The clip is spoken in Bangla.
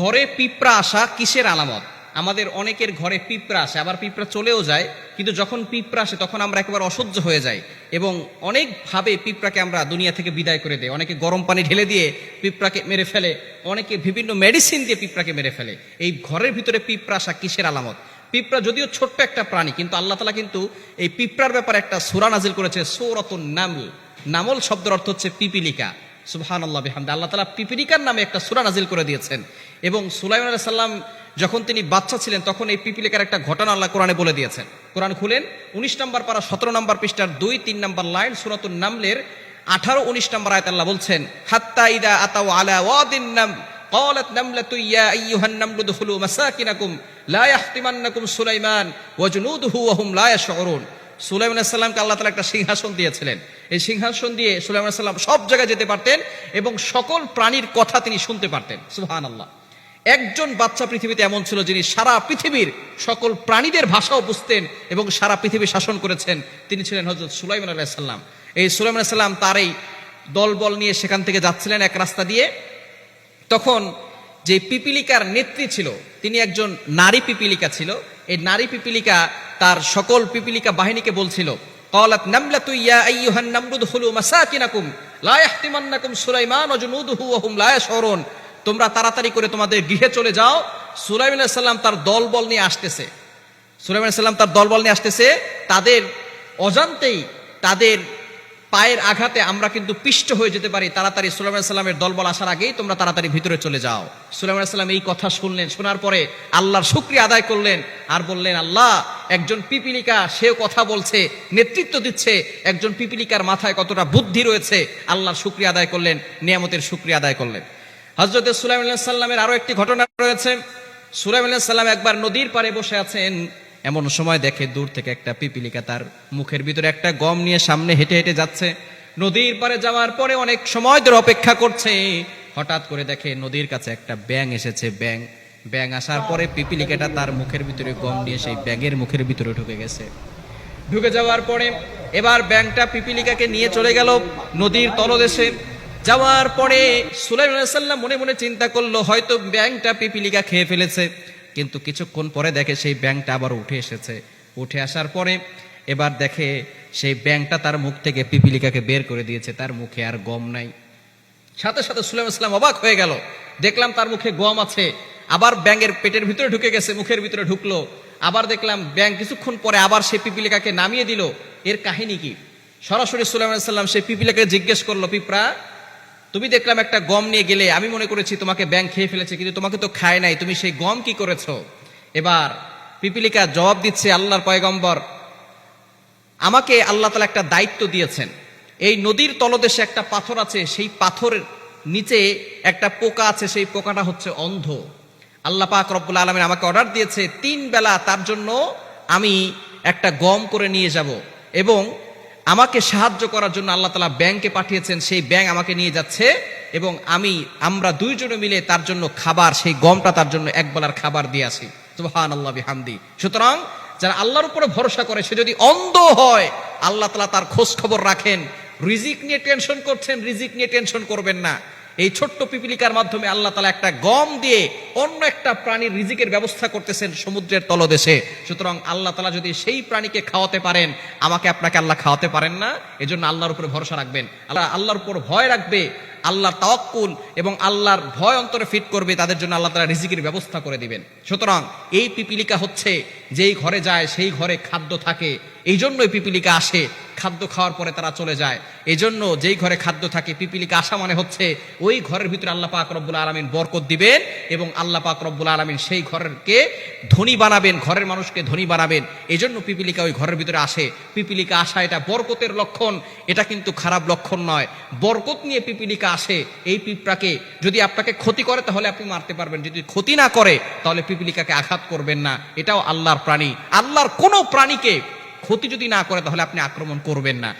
ঘরে পিঁপড়া আসা কিসের আলামত? আমাদের অনেকের ঘরে পিঁপড়া আসে, আবার পিঁপড়া চলেও যায়, কিন্তু যখন পিঁপড়া আসে তখন আমরা একেবারে অসহ্য হয়ে যাই এবং অনেকভাবে পিঁপড়াকে আমরা দুনিয়া থেকে বিদায় করে দেই। অনেকে গরম পানি ঢেলে দিয়ে পিঁপড়াকে মেরে ফেলে, অনেকে বিভিন্ন মেডিসিন দিয়ে পিঁপড়াকে মেরে ফেলে। এই ঘরের ভিতরে পিঁপড়া আসা কিসের আলামত? পিঁপড়া যদিও ছোট্ট একটা প্রাণী, কিন্তু আল্লাহ তাআলা কিন্তু এই পিঁপড়ার ব্যাপারে একটা সূরা নাজিল করেছে, সূরাতুন নামল। নামল শব্দের অর্থ হচ্ছে পিপিলিকা। সুবহানাল্লাহ বিহামদি। আল্লাহ তাআলা পিপিলিকার নামে একটা সূরা নাজিল করে দিয়েছেন। এবং সুলাইমান আলাইহিস সালাম যখন তিনি বাচ্চা ছিলেন তখন এই পিপিলিকার একটা ঘটনা আল্লাহ কোরআনে বলে দিয়েছেন। কোরআন খুলেন 19 নম্বর পারা 17 নম্বর পৃষ্ঠার 2-3 নম্বর লাইন, সূরাতুন নামলের 18-19 নম্বর আয়াত আল্লাহ বলছেন, হাত্তা ইদা আতাউ আলা ওয়াদিন নাম ক্বালাত নামলাতু ইয়া আইয়ুহান নামলু দুখুলু মাসাকিনাকুম লা ইয়াহতিমান্নাকুম সুলাইমান ওয়া জুনুদুহু ওয়া হুম লা ইয়াশউরুন। সুলাইমান আলাইহিস সালামকে আল্লাহ তাআলা একটা সিংহাসন দিয়েছিলেন। এই সিংহাসন দিয়ে সুলাইমান আলাইহিস সালাম সব জায়গায় যেতে পারতেন এবং সকল প্রাণীর কথা তিনি শুনতে পারতেন। সুবহানাল্লাহ। একজন বাচ্চা পৃথিবীতে এমন ছিল যিনি সারা পৃথিবীর সকল প্রাণীদের ভাষাও বুঝতেন এবং সারা পৃথিবী শাসন করেছেন। তিনি ছিলেন হযরত সুলাইমান আলাইহিস সালাম। এই সুলাইমান আলাইহিস সালাম তার এই দলবল নিয়ে সেখান থেকে যাচ্ছিলেন এক রাস্তা দিয়ে। তখন যে পিপিলিকার নেত্রী ছিল তিনি একজন নারী পিপিলিকা ছিল। এই নারী পিপিলিকা তার সকল পিপিলিকা বাহিনীকে বলছিল, ক্বালাত নামলাতু ইয়া আইয়ুহান নামলু দুখুলু মাসাকিনাকুম লা ইয়াহতিমান্নাকুম সুলাইমান ওয়া জুনুদুহু ওয়া হুম লা ইয়াশউরুন। তোমরা তাড়াতাড়ি করে তোমাদের গৃহে চলে যাও। সুলাইমান আলাইহিস সালাম তার দলবল নিয়ে আসতেছে। সুলাইমান আলাইহিস সালাম তার দলবল নিয়ে আসতেছে। তাদের অজান্তেই তাদের পায়ের আঘাতে আমরা কিন্তু পিষ্ট হয়ে যেতে পারি। তাড়াতাড়ি সুলাইমান আলাইহিস সালামের দলবল আসার আগেই তোমরা তাড়াতাড়ি ভিতরে চলে যাও। সুলাইমান আলাইহিস সালাম এই কথা শুনলেন, শোনার পরে আল্লাহর শুকরিয়া আদায় করলেন আর বললেন, আল্লাহ, একজন পিপিলিকা সেও কথা বলছে, নেতৃত্ব দিচ্ছে, একজন পিপিলিকার মাথায় কতটা বুদ্ধি রয়েছে। আল্লাহর শুকরিয়া আদায় করলেন, নিয়ামতের শুকরিয়া আদায় করলেন। হযরত সুলাইমান আলাইহিস সালামের আরো একটি ঘটনা রয়েছে। সুলাইমান আলাইহিস সালাম একবার নদীর পাড়ে বসে আছেন, এমন সময় দেখে দূর থেকে একটা পিপিলিকা তার মুখের ভিতরে একটা গম নিয়ে সামনে হেঁটে হেঁটে যাচ্ছে। নদীর পাড়ে যাওয়ার পরে অনেক সময় ধরে অপেক্ষা করছে। হঠাৎ করে দেখে নদীর কাছে একটা ব্যাঙ এসেছে। ব্যাঙ আসার পরে পিপিলিকাটা তার মুখের ভিতরে গম নিয়ে সেই ব্যাঙের মুখের ভিতরে ঢুকে গেছে। ঢুকে যাওয়ার পরে এবার ব্যাঙটা পিপিলিকাকে নিয়ে চলে গেল নদীর তলদেশে। যাওয়ার পরে সুলাইমান আলাইহিস সালাম মনে মনে চিন্তা করলো, হয়তো ব্যাঙটা পিপিলিকা খেয়ে ফেলেছে। কিন্তু কিছুক্ষণ পরে দেখে সেই ব্যাঙটা আবার উঠে এসেছে। উঠে আসার পরে এবার দেখে সেই ব্যাঙটা তার মুখ থেকে পিপিলিকাকে বের করে দিয়েছে, তার মুখে আর গম নাই। সাথে সাথে সুলাইমান আলাইহিস সালাম অবাক হয়ে গেল, দেখলাম তার মুখে গম আছে। আবার ব্যাঙের পেটের ভিতরে ঢুকে গেছে, মুখের ভিতরে ঢুকলো। আবার দেখলাম ব্যাঙ কিছুক্ষণ পরে আবার সেই পিপিলিকাকে নামিয়ে দিল। এর কাহিনী কি? সরাসরি সুলাইমান আলাইহিস সালাম সেই পিপিলিকাকে জিজ্ঞেস করলো, পিঁপড়া, তুমি দেখলাম একটা গম নিয়ে গেলে, আমি মনে করেছি তোমাকে ব্যাঙ খেয়ে ফেলেছে, কিন্তু তোমাকে তো খায় নাই, তুমি সেই গম কি করেছো? এবার পিপিলিকা জবাব দিচ্ছে, আল্লাহর পয়গম্বর, আমাকে আল্লাহ তাআলা একটা দায়িত্ব দিয়েছেন। এই নদীর তলদেশে একটা পাথর আছে, সেই পাথরের নিচে একটা পোকা আছে, সেই পোকাটা হচ্ছে অন্ধ। আল্লাহ পাক রব্বুল আলামিন আমাকে অর্ডার দিয়েছে 3 বেলা তার জন্য আমি একটা গম করে নিয়ে যাব, এবং আমাকে সাহায্য করার জন্য আল্লাহ তাআলা ব্যাঙকে পাঠিয়েছেন। সেই ব্যাঙ আমাকে নিয়ে যাচ্ছে এবং আমরা দুইজনে মিলে তার জন্য খাবার, সেই গমটা তার জন্য এক বেলার খাবার দিয়ে আসি। সুবহানাল্লাহ বিহামদি। সুতরাং যারা আল্লাহর উপরে ভরসা করে, সে যদি অন্ধ হয়, আল্লাহ তাআলা তার খোঁজ খবর রাখেন। রিজিক নিয়ে টেনশন করছেন, রিজিক নিয়ে টেনশন করবেন না। এই ছোট্ট পিপিলিকার মাধ্যমে আল্লাহ তাআলা একটা গম দিয়ে অন্য একটা প্রাণীর রিজিকের ব্যবস্থা করতেছেন সমুদ্রের তলদেশে। সুতরাং আল্লাহ তাআলা যদি সেই প্রাণীকে খাওয়াতে পারেন, আমাকে আপনাকে আল্লাহ খাওয়াতে পারেন না? এজন্য আল্লাহর উপরে ভরসা রাখবেন। আল্লাহর উপর ভয় রাখবে, আল্লাহর তাওয়াক্কুল এবং আল্লাহর ভয় অন্তরে ফিট করবে, তাদের জন্য আল্লাহ তাআলা রিজিকের ব্যবস্থা করে দিবেন। সুতরাং এই পিপিলিকা হচ্ছে, যেই ঘরে যায় সেই ঘরে খাদ্য থাকে। এই জন্যই পিপিলিকা আসে, খাদ্য খাওয়ার পরে তারা চলে যায়। এই জন্য যেই ঘরে খাদ্য থাকে, পিপিলিকা আসা মানে হচ্ছে ওই ঘরের ভিতরে আল্লাহ পাক রব্বুল আলামিন বরকত দিবেন এবং আল্লাহ পাক রব্বুল আলামিন সেই ঘরকে ধনী বানাবেন, ঘরের মানুষকে ধনী বানাবেন। এই জন্য পিপিলিকা ওই ঘরের ভিতরে আসে। পিপিলিকা আসা এটা বরকতের লক্ষণ, এটা কিন্তু খারাপ লক্ষণ নয়। বরকত নিয়ে পিপিলিকা আসে। এই পিঁপড়াকে যদি আপনাকে ক্ষতি করে তাহলে আপনি মারতে পারবেন, যদি ক্ষতি না করে তাহলে পিপিলিকাকে আঘাত করবেন না। এটাও আল্লাহর প্রাণী। আল্লাহর কোনো প্রাণীকে ক্ষতি যদি না করে তাহলে আপনি আক্রমণ করবেন না।